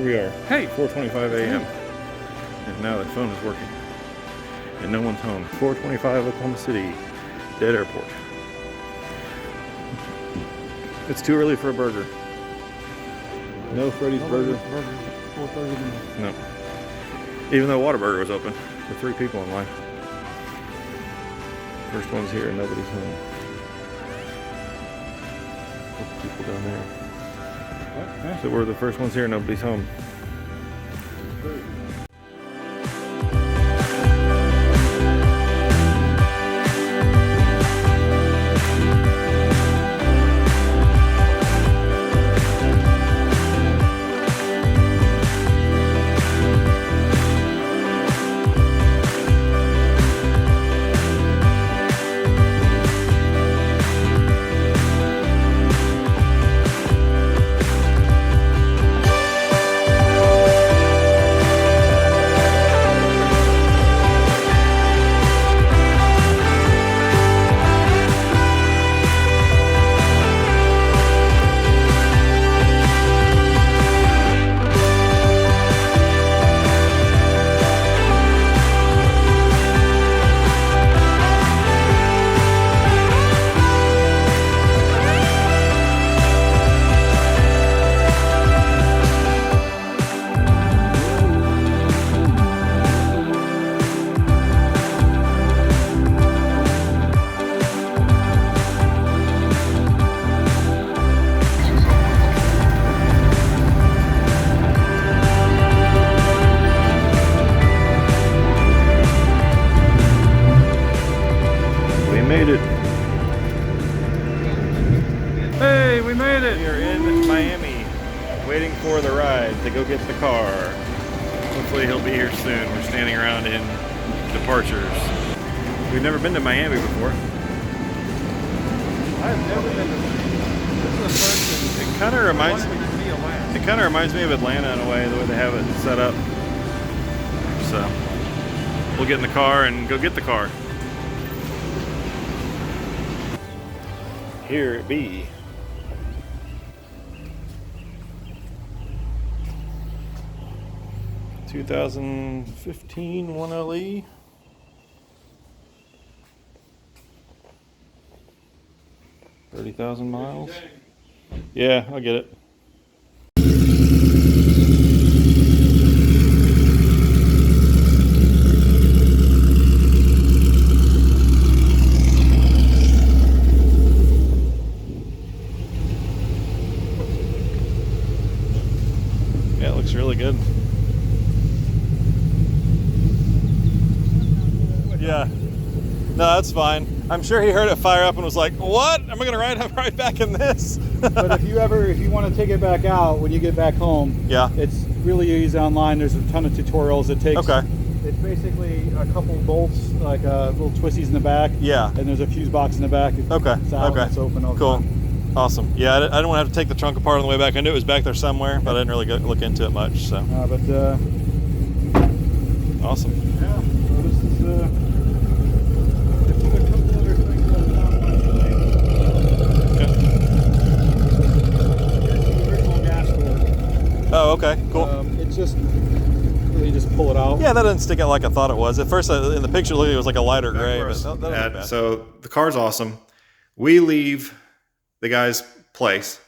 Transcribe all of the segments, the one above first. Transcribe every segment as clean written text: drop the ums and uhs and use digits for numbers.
we are. Hey, 4:25 a.m. And now the phone is working. And no one's home. 4:25 Oklahoma City. Dead airport. It's too early for a burger. No Freddy's Burger. No. Even though Whataburger was open with 3 people in line. First one's here and nobody's home. People down there. What? So we're the first ones here, nobody's home. Made it. Hey, we made it. We are in Miami, waiting for the ride to go get the car. Hopefully he'll be here soon. We're standing around in departures. We've never been to Miami before. I've never been to Miami. This is the first. It kind of reminds me of Atlanta in a way, the way they have it set up. So we'll get in the car and go get the car. Here it be. (2015) 1LE. $30,000 miles. Yeah, I'll get it. Yeah, it looks really good. Yeah. No, that's fine. I'm sure he heard it fire up and was like, what? Am I going to ride right back in this? But if you want to take it back out when you get back home, yeah, it's really easy online. There's a ton of tutorials. It takes. Okay. It's basically a couple bolts, like little twisties in the back. Yeah. And there's a fuse box in the back. Okay. It's out, Okay. it's open. Cool. Awesome. Yeah, I didn't want to have to take the trunk apart on the way back. I knew it was back there somewhere, but I didn't really look into it much. So. Awesome. Yeah. So this is. I put a couple other things on top of Okay. Here's the original gas cord. Oh, okay. Cool. It's just. You just pull it out. Yeah, that didn't stick out like I thought it was. At first, in the picture, it was like a lighter gray. But that wasn't bad. So the car's awesome. We leave the guy's place.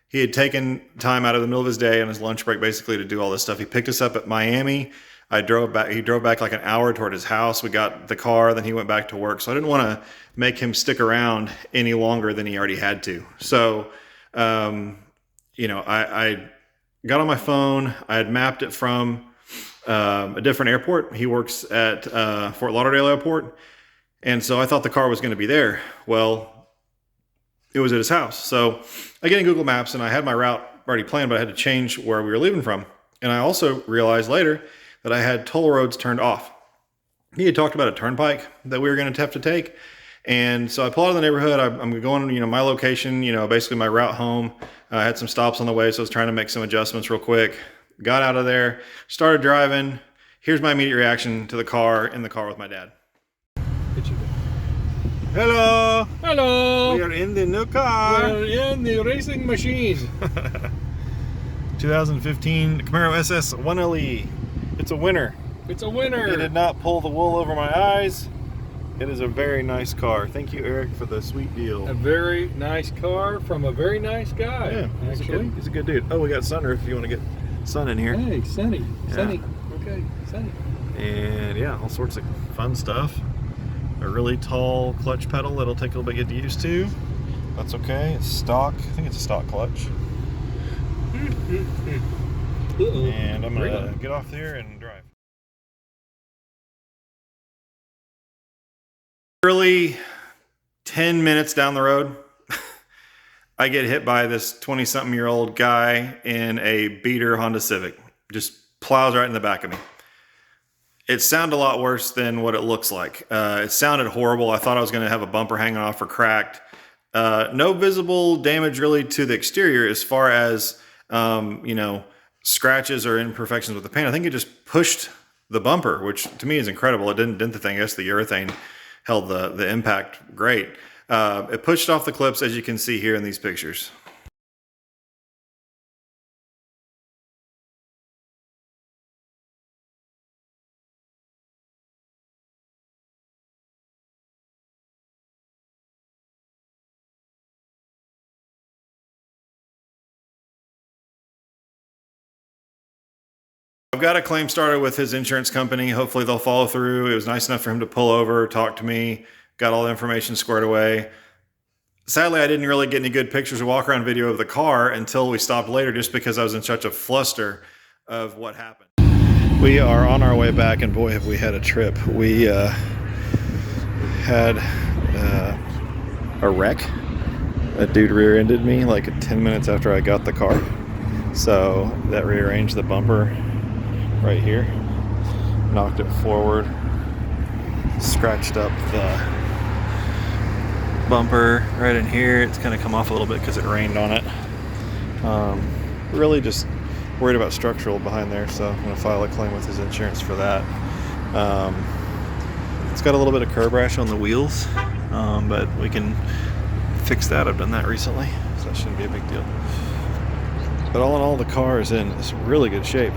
He had taken time out of the middle of his day on his lunch break basically to do all this stuff. He picked us up at Miami. He drove back like an hour toward his house. We got the car, then he went back to work. So I didn't want to make him stick around any longer than he already had to. So, I got on my phone. I had mapped it from a different airport. He works at Fort Lauderdale Airport. And so I thought the car was going to be there. Well, it was at his house. So I get in Google Maps and I had my route already planned, but I had to change where we were leaving from. And I also realized later that I had toll roads turned off. He had talked about a turnpike that we were going to have to take. And so I pull out of the neighborhood. I'm going, my location, basically my route home. I had some stops on the way, so I was trying to make some adjustments real quick. Got out of there, started driving. Here's my immediate reaction to the car in the car with my dad. Hello. Hello. We are in the new car. We're in the racing machine. 2015 Camaro SS 1LE. It's a winner. It's a winner. It did not pull the wool over my eyes. It is a very nice car. Thank you, Eric, for the sweet deal. A very nice car from a very nice guy. Yeah, actually. he's a good dude. Oh, we got sunroof if you want to get sun in here. Hey, Sunny. Yeah. Sunny. Okay, Sunny. And yeah, all sorts of fun stuff. A really tall clutch pedal that'll take a little bit to get used to. That's okay. It's stock. I think it's a stock clutch. And I'm gonna get off there and drive. Early 10 minutes down the road, I get hit by this 20-something-year-old guy in a beater Honda Civic. Just plows right in the back of me. It sounded a lot worse than what it looks like. It sounded horrible. I thought I was going to have a bumper hanging off or cracked. No visible damage really to the exterior as far as, scratches or imperfections with the paint. I think it just pushed the bumper, which to me is incredible. It didn't dent the thing. I guess the urethane held the impact great. It pushed off the clips, as you can see here in these pictures. I've got a claim started with his insurance company. Hopefully they'll follow through. It was nice enough for him to pull over, talk to me, got all the information squared away. Sadly, I didn't really get any good pictures or walk around video of the car until we stopped later, just because I was in such a fluster of what happened. We are on our way back, and boy, have we had a trip. We had a wreck. A dude rear-ended me like 10 minutes after I got the car. So that rearranged the bumper right here, knocked it forward, scratched up the bumper right in here. It's kind of come off a little bit because it rained on it. Really just worried about structural behind there, so I'm going to file a claim with his insurance for that. It's got a little bit of curb rash on the wheels, but we can fix that. I've done that recently, so that shouldn't be a big deal. But all in all, the car is in really good shape.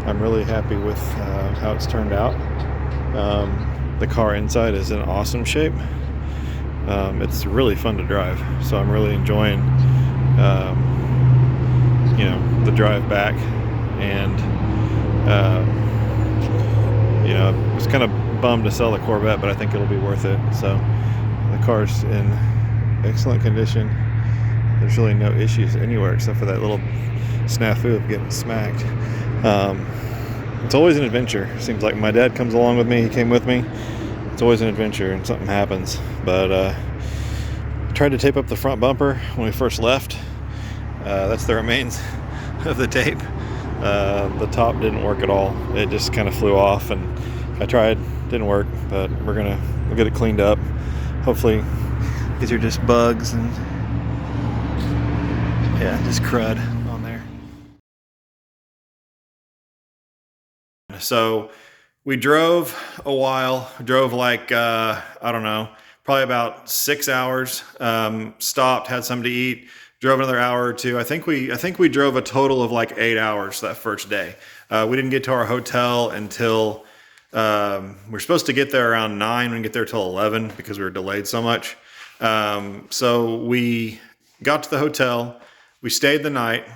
I'm really happy with how it's turned out. The car inside is in awesome shape. It's really fun to drive, so I'm really enjoying, the drive back. And I was kind of bummed to sell the Corvette, but I think it'll be worth it. So the car's in excellent condition. There's really no issues anywhere except for that little snafu of getting smacked. It's always an adventure. Seems like my dad comes along with me. He came with me. It's always an adventure and something happens. But I tried to tape up the front bumper when we first left. That's the remains of the tape. The top didn't work at all. It just kind of flew off, and I tried. Didn't work, but we'll get it cleaned up. Hopefully these are just bugs and just crud on there. So we drove a while, like, I don't know, probably about 6 hours, stopped, had something to eat, drove another hour or two. I think we drove a total of like 8 hours that first day. We didn't get to our hotel until, we're supposed to get there around 9. We didn't get there till 11 because we were delayed so much. So we got to the hotel, we stayed the night.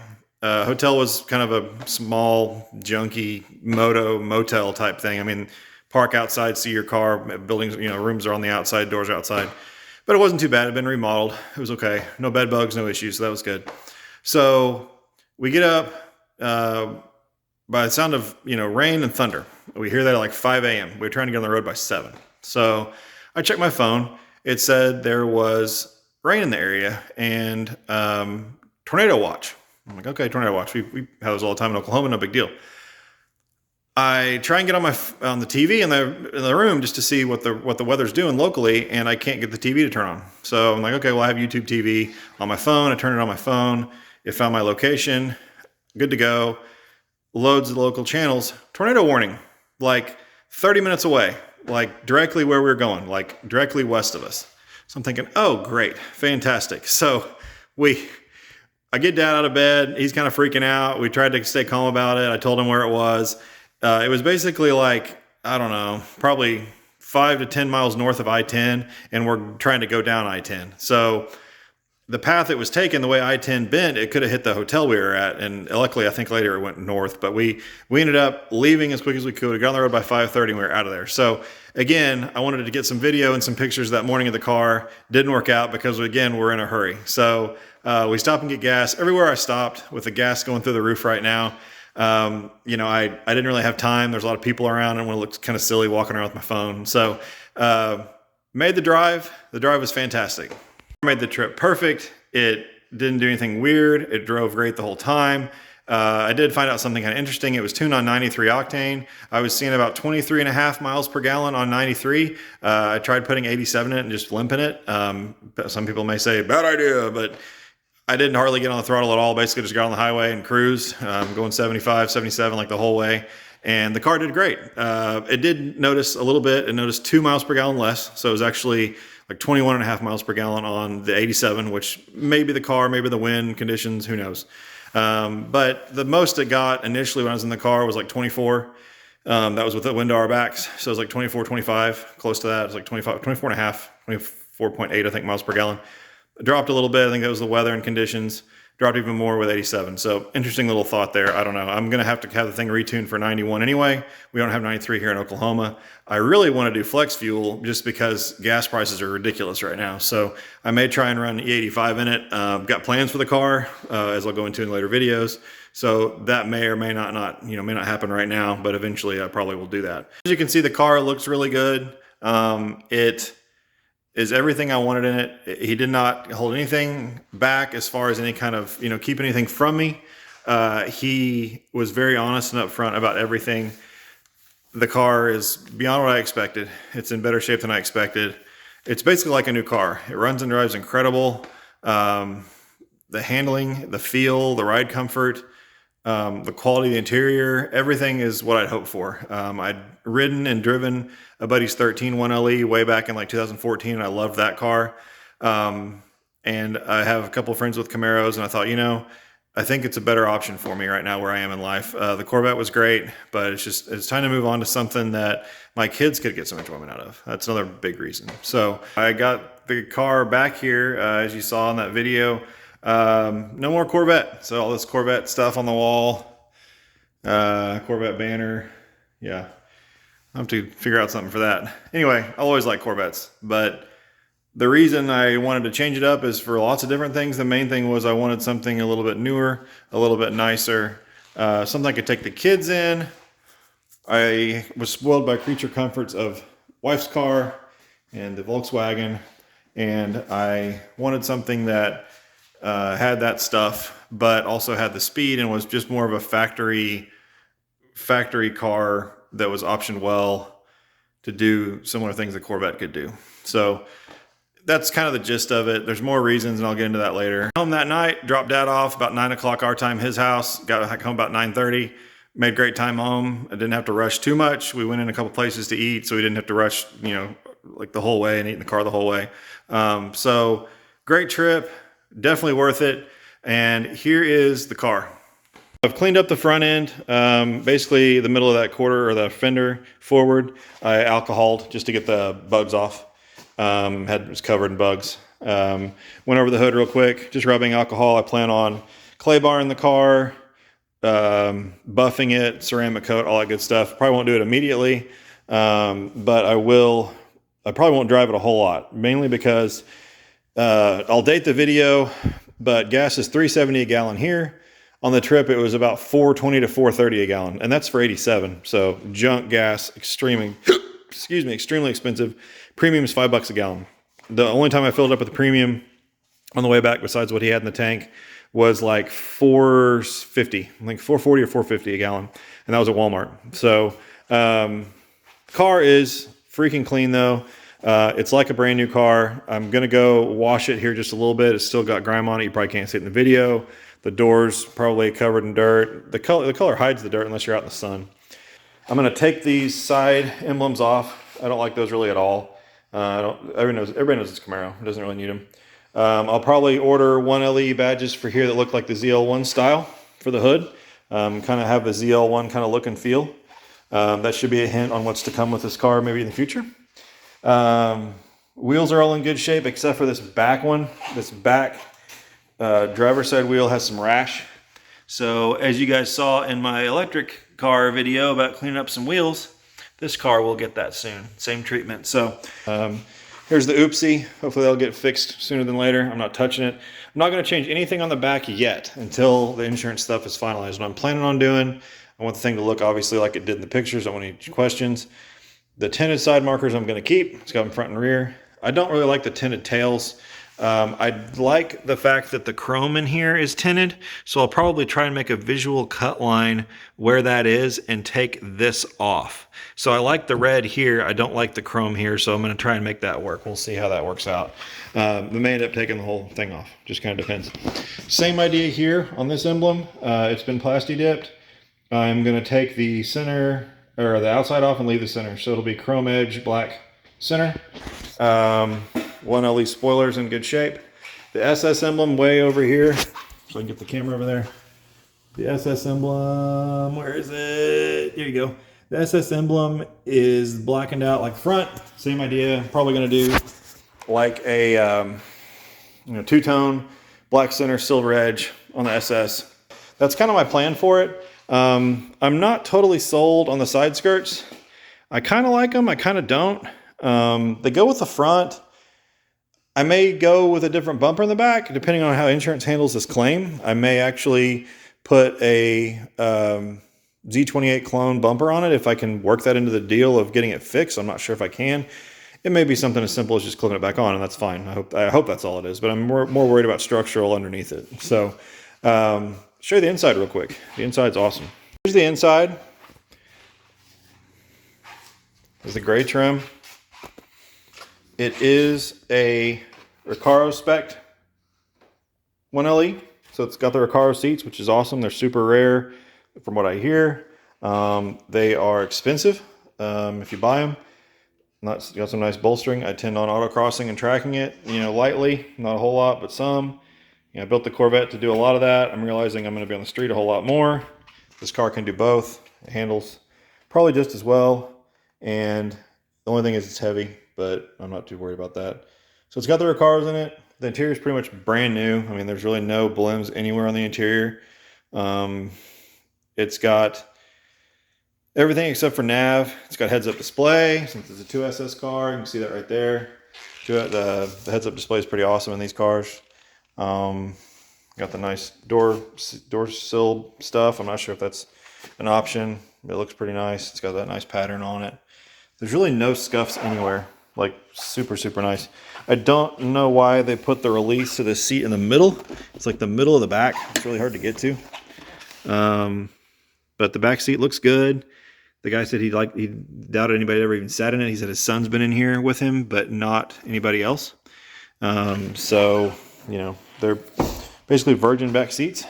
Hotel was kind of a small, junky motel type thing. I mean, park outside, see your car, buildings, rooms are on the outside, doors are outside. But it wasn't too bad. It had been remodeled. It was okay. No bed bugs, no issues. So that was good. So we get up by the sound of, rain and thunder. We hear that at like 5 a.m. We were trying to get on the road by 7. So I checked my phone. It said there was rain in the area and tornado watch. I'm like, okay, tornado watch. We have those all the time in Oklahoma, no big deal. I try and get on the TV in the room just to see what the weather's doing locally, and I can't get the TV to turn on. So I'm like, okay, well, I have YouTube TV on my phone. I turn it on my phone. It found my location. Good to go. Loads of local channels. Tornado warning, like 30 minutes away, like directly where we were going, like directly west of us. So I'm thinking, oh, great, fantastic. So we I get Dad out of bed. He's kind of freaking out. We tried to stay calm about it. I told him where it was. It was basically like, I don't know, probably 5 to 10 miles north of I-10, and we're trying to go down I-10. So the path it was taken, the way I-10 bent, it could have hit the hotel we were at. And luckily, I think later it went north. But we ended up leaving as quick as we could. We got on the road by 5:30 and we were out of there. So again, I wanted to get some video and some pictures that morning of the car. Didn't work out because, again, we're in a hurry. So we stopped and get gas. Everywhere I stopped, with the gas going through the roof right now, you know, I didn't really have time. There's a lot of people around and it looked kind of silly walking around with my phone. So made the drive. The drive was fantastic. Made the trip perfect. It didn't do anything weird. It drove great the whole time. I did find out something kind of interesting. It was tuned on 93 octane. I was seeing about 23.5 miles per gallon on 93. I tried putting 87 in it and just limping it. Some people may say, bad idea, but I didn't hardly get on the throttle at all. Basically just got on the highway and cruised, going 75, 77 like the whole way. And the car did great. It did notice a little bit. It noticed 2 miles per gallon less. So it was actually like 21.5 miles per gallon on the 87, which maybe the car, maybe the wind conditions, who knows. But the most it got initially when I was in the car was like 24. That was with the wind to our backs. So it was like 24, 25, close to that. It was like 25, 24 and a half, 24.8, I think, miles per gallon. It dropped a little bit. I think that was the weather and conditions. Dropped even more with 87. So interesting little thought there. I don't know. I'm going to have the thing retuned for 91 anyway. We don't have 93 here in Oklahoma. I really want to do flex fuel just because gas prices are ridiculous right now. So I may try and run E85 in it. Got plans for the car, as I'll go into in later videos. So that may or may not happen right now, but eventually I probably will do that. As you can see, the car looks really good. It is everything I wanted in it. He did not hold anything back as far as any kind of, keep anything from me. He was very honest and upfront about everything. The car is beyond what I expected. It's in better shape than I expected. It's basically like a new car. It runs and drives incredible. The handling, the feel, the ride comfort, the quality of the interior, everything is what I'd hoped for. I'd ridden and driven a buddy's 13 1LE way back in like 2014, and I loved that car. And I have a couple of friends with Camaros, and I thought, I think it's a better option for me right now where I am in life. The Corvette was great, but it's time to move on to something that my kids could get some enjoyment out of. That's another big reason. So I got the car back here, as you saw in that video. No more Corvette. So all this Corvette stuff on the wall, Corvette banner. Yeah, I'll have to figure out something for that. Anyway, I always like Corvettes, but the reason I wanted to change it up is for lots of different things. The main thing was I wanted something a little bit newer, a little bit nicer, something I could take the kids in. I was spoiled by creature comforts of wife's car and the Volkswagen, and I wanted something that had that stuff, but also had the speed and was just more of a factory car that was optioned well to do similar things the Corvette could do. So that's kind of the gist of it. There's more reasons, and I'll get into that later. Home that night, dropped Dad off about 9 o'clock our time, his house. Got home about 9:30. Made great time home. I didn't have to rush too much. We went in a couple places to eat, so we didn't have to rush, like the whole way and eat in the car the whole way. So great trip. Definitely worth it. And here is the car. I've cleaned up the front end, basically the middle of that quarter or the fender forward. I alcoholed just to get the bugs off. It was covered in bugs. Went over the hood real quick, just rubbing alcohol. I plan on clay bar in the car, buffing it, ceramic coat, all that good stuff. Probably won't do it immediately, but I will. I probably won't drive it a whole lot, mainly because I'll date the video, but gas is $3.70 a gallon here. On the trip, it was about $4.20 to $4.30 a gallon, and that's for 87. So junk gas, extremely expensive. Premium is $5 a gallon. The only time I filled up with the premium on the way back, besides what he had in the tank, was like $4.50, like $4.40 or $4.50 a gallon, and that was at Walmart. So car is freaking clean though. It's like a brand new car. I'm gonna go wash it here just a little bit. It's still got grime on it. You probably can't see it in the video. The door's probably covered in dirt. The color hides the dirt unless you're out in the sun. I'm gonna take these side emblems off. I don't like those really at all. Everybody knows it's Camaro. It doesn't really need them. I'll probably order 1LE badges for here that look like the ZL1 style for the hood. Kind of have the ZL1 kind of look and feel. That should be a hint on what's to come with this car maybe in the future. Wheels are all in good shape except for this back one. This back driver's side wheel has some rash. So as you guys saw in my electric car video about cleaning up some wheels, this car will get that soon. Same treatment. So here's the oopsie. Hopefully that'll get fixed sooner than later. I'm not touching it. I'm not going to change anything on the back yet until the insurance stuff is finalized. What I'm planning on doing, I want the thing to look obviously like it did in the pictures. I don't want any questions. The tinted side markers I'm going to keep. It's got them front and rear. I don't really like the tinted tails. I like the fact that the chrome in here is tinted, so I'll probably try and make a visual cut line where that is and take this off. So I like the red here. I don't like the chrome here, so I'm going to try and make that work. We'll see how that works out. We may end up taking the whole thing off. Just kind of depends. Same idea here on this emblem. It's been plasti dipped. I'm going to take the center or the outside off and leave the center. So it'll be chrome edge, black center. 1LE spoilers in good shape. The SS emblem way over here. So I can get the camera over there. The SS emblem, where is it? Here you go. The SS emblem is blackened out like the front. Same idea. Probably going to do like a two-tone black center, silver edge on the SS. That's kind of my plan for it. I'm not totally sold on the side skirts. I kind of like them. I kind of don't. They go with the front. I may go with a different bumper in the back, depending on how insurance handles this claim. I may actually put a Z28 clone bumper on it if I can work that into the deal of getting it fixed. I'm not sure if I can. It may be something as simple as just clipping it back on, and that's fine. I hope that's all it is, but I'm more worried about structural underneath it. So show you the inside real quick. The inside's awesome. Here's the inside. There's the gray trim. It is a Recaro spec 1LE. So it's got the Recaro seats, which is awesome. They're super rare from what I hear. They are expensive if you buy them. Got some nice bolstering. I tend on autocrossing and tracking it, lightly. Not a whole lot, but some. I built the Corvette to do a lot of that. I'm realizing I'm going to be on the street a whole lot more. This car can do both. It handles probably just as well. And the only thing is it's heavy, but I'm not too worried about that. So it's got the Recaros in it. The interior is pretty much brand new. I mean, there's really no blims anywhere on the interior. It's got everything except for nav. It's got heads-up display. Since it's a 2SS car, you can see that right there. The heads-up display is pretty awesome in these cars. Got the nice door sill stuff. I'm not sure if that's an option. It looks pretty nice. It's got that nice pattern on it. There's really no scuffs anywhere. Like super, super nice. I don't know why they put the release to the seat in the middle. It's like the middle of the back. It's really hard to get to. But the back seat looks good. The guy said he doubted anybody ever even sat in it. He said his son's been in here with him, but not anybody else. So, they're basically virgin back seats.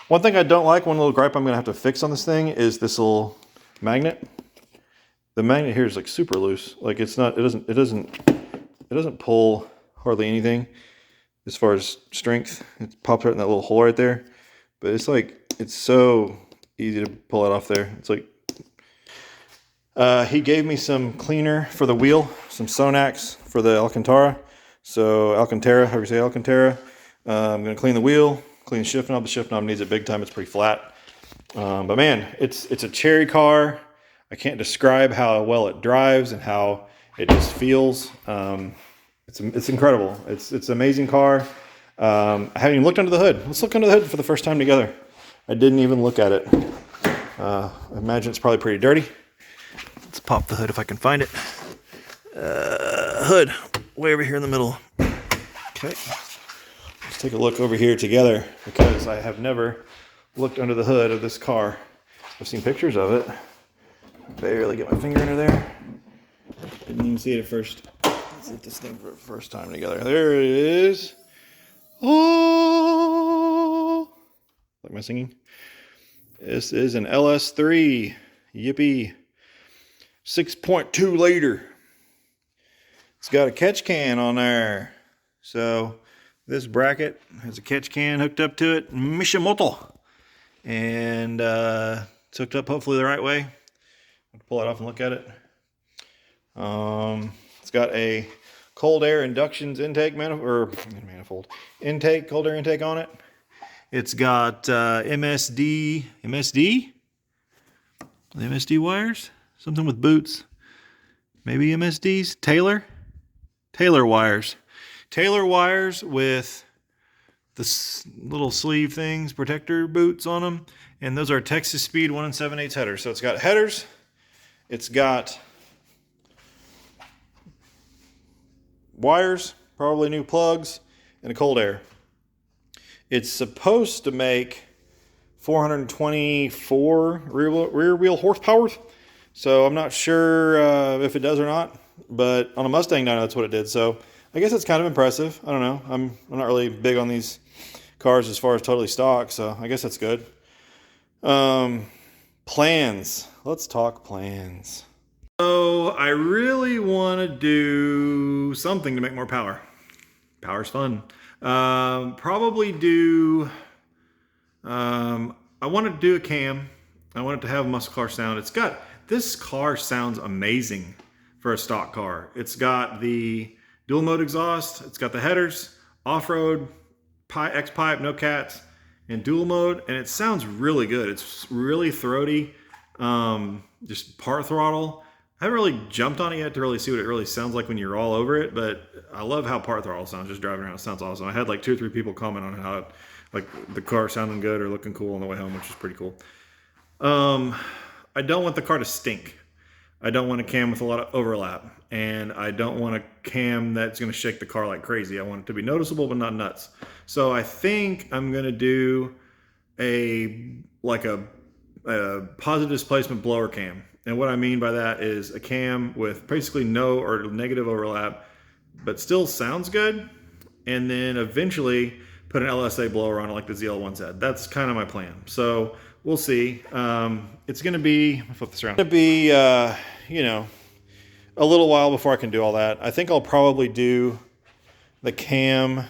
One thing I don't like, one little gripe I'm going to have to fix on this thing is this little magnet. The magnet here is like super loose. Like it doesn't pull hardly anything as far as strength. It pops right in that little hole right there. But it's so easy to pull it off there. It's like he gave me some cleaner for the wheel, some Sonax for the Alcantara. So Alcantara, however you say Alcantara. I'm going to clean the wheel, clean the shift knob. The shift knob needs it big time. It's pretty flat. But man, it's a cherry car. I can't describe how well it drives and how it just feels. It's incredible. It's an amazing car. I haven't even looked under the hood. Let's look under the hood for the first time together. I didn't even look at it. I imagine it's probably pretty dirty. Let's pop the hood if I can find it. Hood, way over here in the middle. Okay. Let's take a look over here together because I have never looked under the hood of this car. I've seen pictures of it. Barely get my finger under there. Didn't even see it at first. Let's hit this thing for the first time together. There it is. Oh, like my singing. This is an LS3. Yippee. 6.2 liter. It's got a catch can on there. So This bracket has a catch can hooked up to it, Mishimoto, and it's hooked up hopefully the right way. I'll pull it off and look at it. It's got a cold air inductions intake manifold intake, cold air intake on it. It's got MSD wires, something with boots, maybe MSDs, Taylor wires with the little sleeve things, protector boots on them, and those are Texas Speed 1 7/8 headers. So it's got headers, it's got wires, probably new plugs, and a cold air. It's supposed to make 424 rear wheel horsepower, so I'm not sure if it does or not, but on a Mustang dyno that's what it did, so I guess it's kind of impressive. I don't know, I'm not really big on these cars as far as totally stock, so I guess that's good. Plans. Let's talk plans. So I really want to do something to make more power. Power's fun. Probably do, I want to do a cam. I want it to have a muscle car sound. This car sounds amazing for a stock car. It's got the dual mode exhaust. It's got the headers, off-road, X-pipe, no cats, and dual mode. And it sounds really good. It's really throaty, just part throttle. I haven't really jumped on it yet to really see what it really sounds like when you're all over it, but I love how part throttle sounds just driving around. It sounds awesome. I had like 2 or 3 people comment on how like the car sounding good or looking cool on the way home, which is pretty cool. I don't want the car to stink. I don't want a cam with a lot of overlap, and I don't want a cam that's going to shake the car like crazy. I want it to be noticeable but not nuts. So I think I'm going to do a positive displacement blower cam. And what I mean by that is a cam with basically no or negative overlap, but still sounds good. And then eventually put an LSA blower on it like the ZL1 said. That's kind of my plan. So we'll see. It's going to be, I'll flip this around. It's going to be, a little while before I can do all that. I think I'll probably do the cam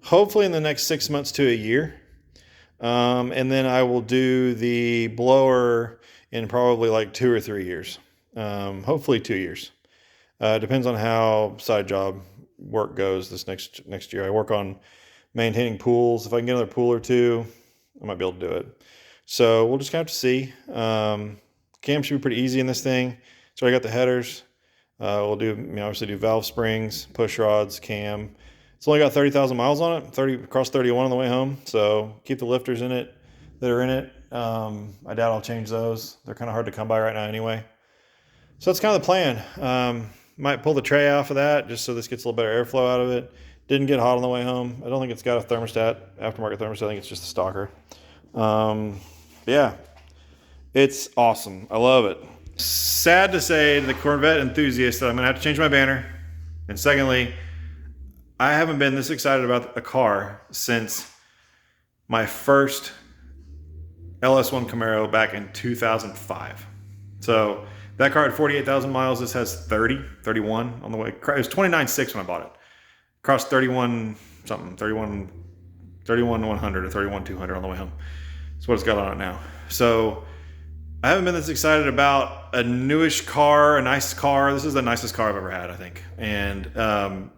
hopefully in the next 6 months to a year. And then I will do the blower in probably like 2 or 3 years. Hopefully 2 years. Depends on how side job work goes this next year. I work on maintaining pools. If I can get another pool or 2, I might be able to do it. So we'll just have to see. Cam should be pretty easy in this thing. So I got the headers. We'll obviously do valve springs, push rods, cam. It's only got 30,000 miles on it, across 31 on the way home. So keep the lifters in it that are in it. I doubt I'll change those. They're kind of hard to come by right now anyway. So that's kind of the plan. Might pull the tray off of that just so this gets a little better airflow out of it. Didn't get hot on the way home. I don't think it's got a thermostat, aftermarket thermostat. I think it's just a stalker. Yeah, it's awesome. I love it. Sad to say to the Corvette enthusiast that I'm gonna have to change my banner. And secondly, I haven't been this excited about a car since my first LS1 Camaro back in 2005. So that car had 48,000 miles. This has 31 on the way. It was 29.6 when I bought it. Crossed 31 something, 31 100 or 31 200 on the way home. That's what it's got on it now. So I haven't been this excited about a newish car, a nice car. This is the nicest car I've ever had, I think. And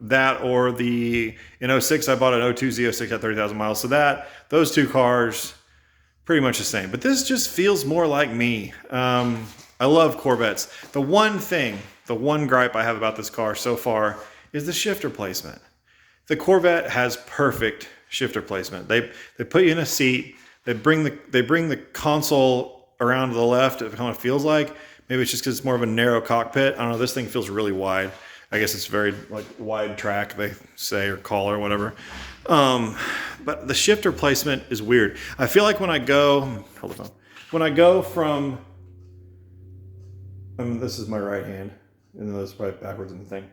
that or in 06, I bought an 02 Z06 at 30,000 miles. So those 2 cars, pretty much the same. But this just feels more like me. I love Corvettes. The one gripe I have about this car so far is the shifter placement. The Corvette has perfect shifter placement. They put you in a seat. They bring the console around to the left. It kind of feels like maybe it's just because it's more of a narrow cockpit. I don't know. This thing feels really wide. I guess it's very like wide track, they say, or call or whatever. But the shifter placement is weird. I feel like when I go from, this is my right hand, and then that's right backwards in the thing.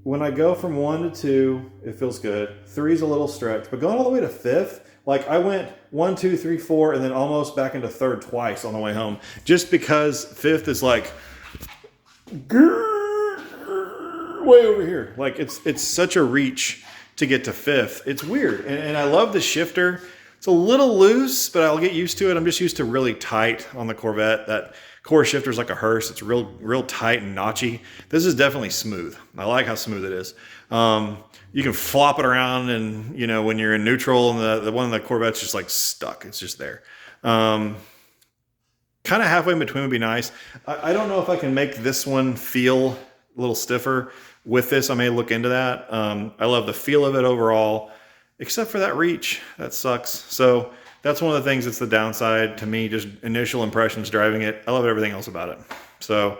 When I go from 1 to 2, it feels good. 3 is a little stretch, but going all the way to 5th, like I went 1, 2, 3, 4, and then almost back into 3rd twice on the way home, just because 5th is like way over here. Like it's such a reach to get to fifth. It's weird. And I love the shifter. It's a little loose, but I'll get used to it. I'm just used to really tight on the Corvette. That core shifter is like a hearse. It's real tight and notchy. This is definitely smooth. I like how smooth it is. You can flop it around, and when you're in neutral, and the one in the Corvette's just like stuck. It's just there. Kind of halfway in between would be nice. I don't know if I can make this one feel a little stiffer with this. I may look into that. I love the feel of it overall, except for that reach. That sucks. So that's one of the things that's the downside to me, just initial impressions driving it. I love everything else about it. So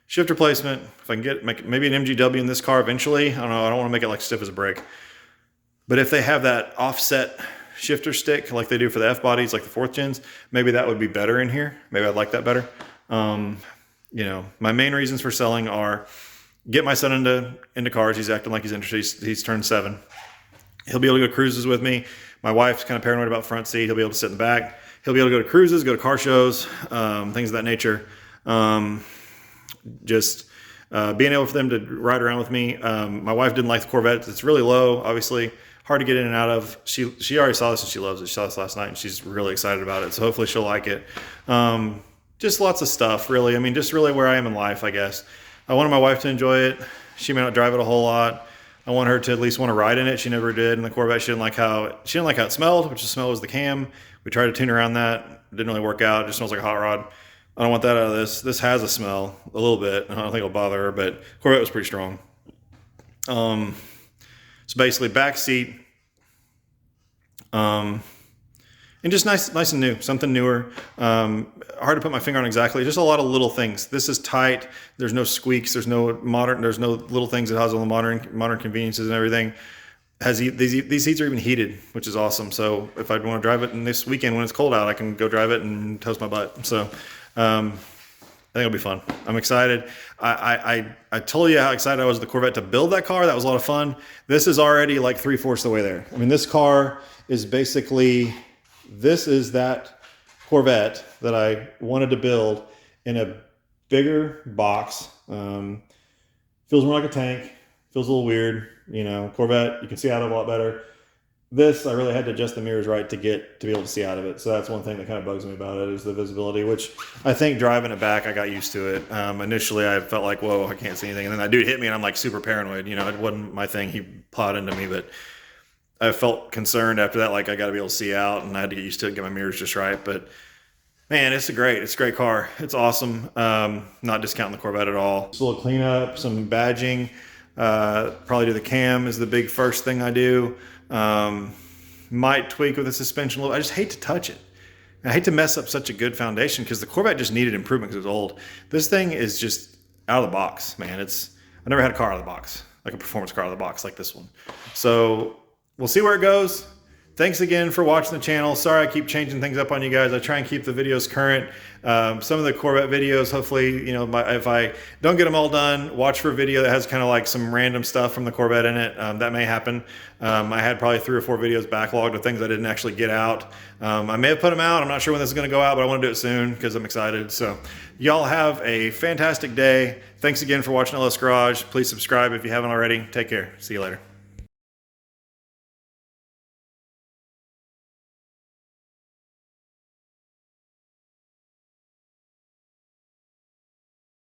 shifter placement, if I can make maybe an MGW in this car eventually. I don't know. I don't want to make it like stiff as a brick. But if they have that offset shifter stick like they do for the F bodies, like the 4th gens, maybe that would be better in here. Maybe I'd like that better. My main reasons for selling are get my son into cars. He's acting like he's interested. He's turned 7. He'll be able to go cruises with me. My wife's kind of paranoid about front seat. He'll be able to sit in the back. He'll be able to go to cruises, go to car shows, things of that nature. Being able for them to ride around with me. My wife didn't like the Corvette. It's really low, obviously. Hard to get in and out of. She already saw this and she loves it. She saw this last night and she's really excited about it. So hopefully she'll like it. Just lots of stuff, really. I mean, just really where I am in life, I guess. I wanted my wife to enjoy it. She may not drive it a whole lot. I want her to at least want to ride in it. She never did. In the Corvette, she didn't like how it smelled, which the smell was the cam. We tried to tune around that. It didn't really work out. It just smells like a hot rod. I don't want that out of this. This has a smell a little bit. I don't think it'll bother her, but Corvette was pretty strong. So basically back seat, and just nice and new, something newer. Hard to put my finger on exactly. Just a lot of little things. This is tight. There's no squeaks. There's no little things it has all the modern conveniences and everything. These seats are even heated, which is awesome. So if I want to drive it in this weekend when it's cold out, I can go drive it and toast my butt. So I think it'll be fun. I'm excited. I told you how excited I was with the Corvette to build that car. That was a lot of fun. This is already like 3/4 the way there. I mean, this car is basically, this is that Corvette that I wanted to build in a bigger box. Feels more like a tank. Feels a little weird. Corvette, you can see out of it a lot better. This, I really had to adjust the mirrors right to be able to see out of it. So that's one thing that kind of bugs me about it, is the visibility, which I think driving it back, I got used to it. Initially, I felt like, whoa, I can't see anything. And then that dude hit me and I'm like super paranoid. It wasn't my thing. He plowed into me, but I felt concerned after that, like I got to be able to see out, and I had to get used to it, get my mirrors just right. But man, it's a great car. It's awesome. Not discounting the Corvette at all. Just a little cleanup, some badging. Probably do the cam is the big first thing I do. Might tweak with the suspension a little. I just hate to touch it. I hate to mess up such a good foundation, because the Corvette just needed improvement because it was old. This thing is just out of the box, man. I never had a car out of the box, like a performance car out of the box like this one. So we'll see where it goes. Thanks again for watching the channel. Sorry I keep changing things up on you guys. I try and keep the videos current. Some of the Corvette videos, hopefully, if I don't get them all done, watch for a video that has kind of like some random stuff from the Corvette in it. That may happen. I had probably 3 or 4 videos backlogged of things I didn't actually get out. I may have put them out. I'm not sure when this is going to go out, but I want to do it soon because I'm excited. So y'all have a fantastic day. Thanks again for watching LS Garage. Please subscribe if you haven't already. Take care. See you later.